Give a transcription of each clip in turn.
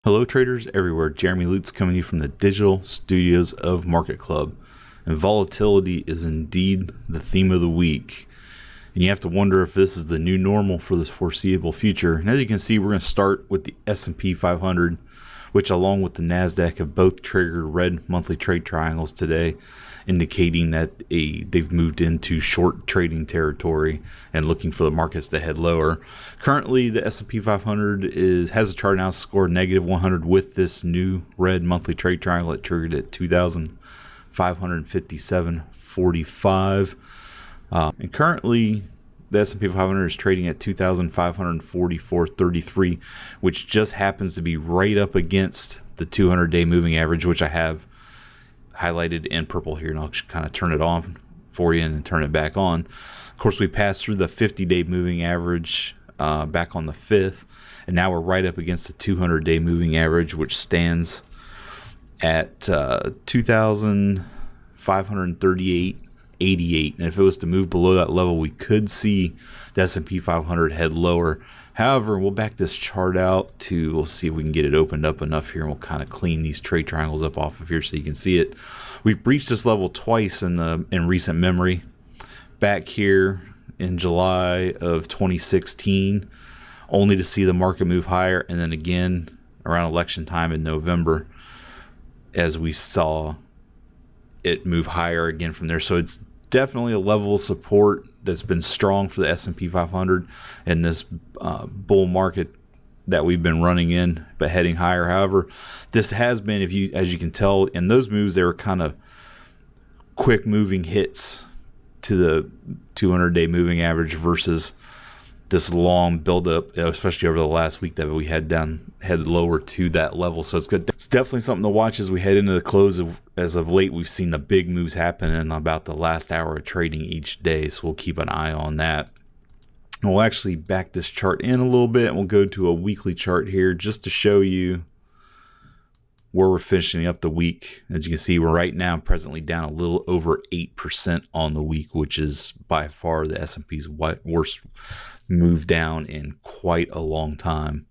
Hello traders everywhere, Jeremy Lutz coming to you from the digital studios of Market Club. And volatility is indeed the theme of the week. And you have to wonder if this is the new normal for the foreseeable future. And as you can see, we're going to start with the S&P 500, which along with the NASDAQ have both triggered red monthly trade triangles today, indicating that they've moved into short trading territory and looking for the markets to head lower. Currently, the S&P 500 has a chart analysis score negative 100 with this new red monthly trade triangle that triggered at 2,557.45. And currently, the S&P 500 is trading at 2,544.33, which just happens to be right up against the 200-day moving average, which I have highlighted in purple here, and I'll kind of turn it on for you and then turn it back on. Of course, we passed through the 50-day moving average back on the 5th, and now we're right up against the 200-day moving average, which stands at 2,538.88. And if it was to move below that level, we could see the S&P 500 head lower. However, we'll back this chart out we'll see if we can get it opened up enough here, and we'll kind of clean these trade triangles up off of here so you can see it. We've breached this level twice in recent memory. Back here in July of 2016, only to see the market move higher, and then again around election time in November, as we saw it move higher again from there. So it's definitely a level of support that's been strong for the S&P 500 in this bull market that we've been running in, but heading higher. However, this has been, as you can tell in those moves, they were kind of quick moving hits to the 200-day moving average versus this long buildup, especially over the last week that we headed lower to that level. So it's good. It's definitely something to watch as we head into the close. As of late, we've seen the big moves happen in about the last hour of trading each day. So we'll keep an eye on that. And we'll actually back this chart in a little bit, and we'll go to a weekly chart here just to show you where we're finishing up the week. As you can see, we're right now presently down a little over 8% on the week, which is by far the S&P's worst move down in quite a long time.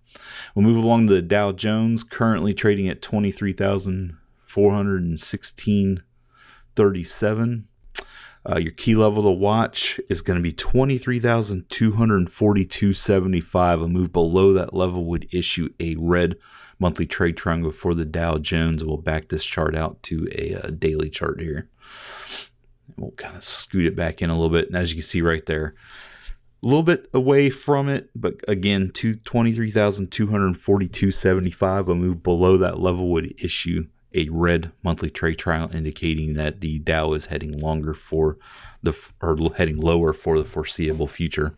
We'll move along to the Dow Jones, currently trading at 23,416.37. Your key level to watch is going to be 23,242.75. A move below that level would issue a red monthly trade triangle for the Dow Jones. We'll back this chart out to a daily chart here. We'll kind of scoot it back in a little bit. And as you can see right there, a little bit away from it, but again, 23,242.75. A move below that level would issue a red monthly trade triangle, indicating that the Dow is heading lower for the foreseeable future.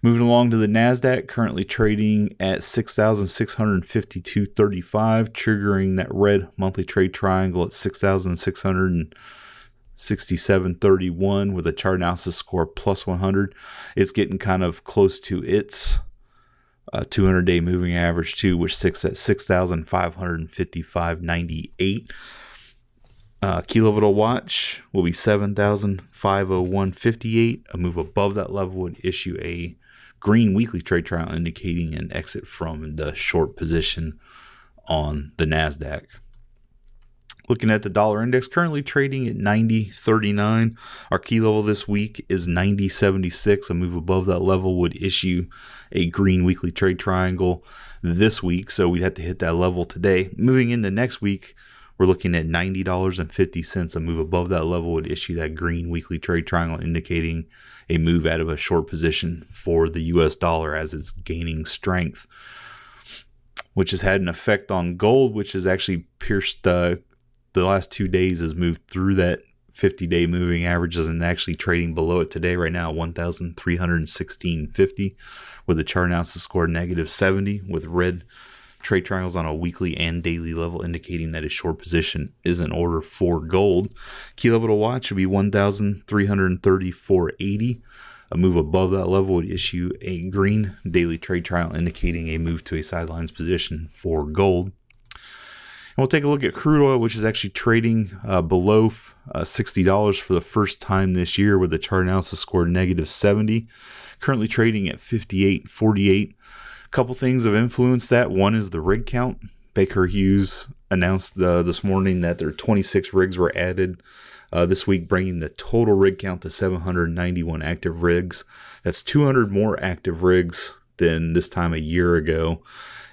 Moving along to the NASDAQ, currently trading at 6,652.35, triggering that red monthly trade triangle at 6,667.31 with a chart analysis score plus 100. It's getting kind of close to its 200-day moving average too, which sits at 6,555.98. Key level to watch will be 7,501.58. A move above that level would issue a green weekly trade triangle, indicating an exit from the short position on the NASDAQ. Looking at the dollar index, currently trading at 90.39. Our key level this week is 90.76. A move above that level would issue a green weekly trade triangle this week, so we'd have to hit that level today. Moving into next week, we're looking at $90.50. A move above that level would issue that green weekly trade triangle, indicating a move out of a short position for the US dollar as it's gaining strength, which has had an effect on gold, which has actually pierced the last 2 days, has moved through that 50-day moving averages and actually trading below it today right now, 1,316.50 with a chart analysis score negative 70 with red trade triangles on a weekly and daily level, indicating that a short position is in order for gold. Key level to watch would be 1,334.80. A move above that level would issue a green daily trade triangle, indicating a move to a sidelines position for gold. And we'll take a look at crude oil, which is actually trading below $60 for the first time this year with a chart analysis score negative 70. Currently trading at 58.48. couple things have influenced that. One is the rig count. Baker Hughes announced this morning that their 26 rigs were added this week, bringing the total rig count to 791 active rigs. That's 200 more active rigs than this time a year ago.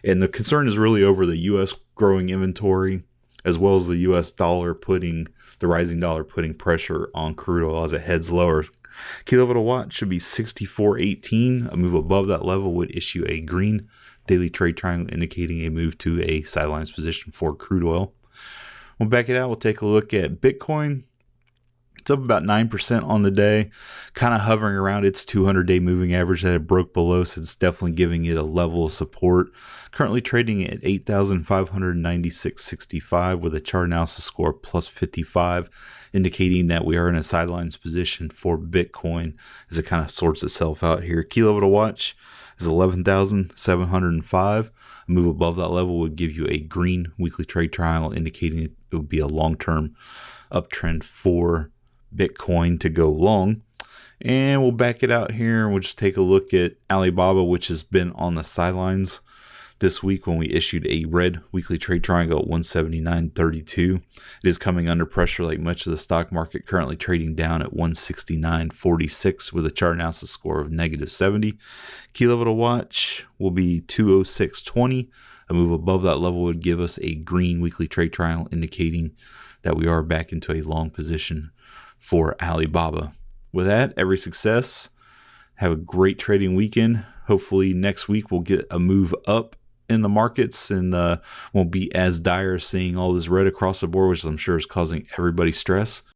And the concern is really over the U.S. growing inventory, as well as the U.S. dollar the rising dollar putting pressure on crude oil as it heads lower. Key level to watch should be 64.18. A move above that level would issue a green daily trade triangle indicating a move to a sidelines position for crude oil. We'll back it out. We'll take a look at Bitcoin. It's up about 9% on the day, kind of hovering around its 200-day moving average that it broke below, so it's definitely giving it a level of support. Currently trading at 8,596.65 with a chart analysis score plus 55, indicating that we are in a sidelines position for Bitcoin as it kind of sorts itself out here. Key level to watch is 11,705. A move above that level would give you a green weekly trade triangle, indicating it would be a long-term uptrend for Bitcoin to go long. And we'll back it out here and we'll just take a look at Alibaba, which has been on the sidelines this week when we issued a red weekly trade triangle at 179.32. It is coming under pressure like much of the stock market, currently trading down at 169.46 with a chart analysis score of -70. Key level to watch will be 206.20. A move above that level would give us a green weekly trade triangle, indicating that we are back into a long position for Alibaba. With that, every success. Have a great trading weekend. Hopefully next week we'll get a move up in the markets and won't be as dire seeing all this red across the board, which I'm sure is causing everybody stress.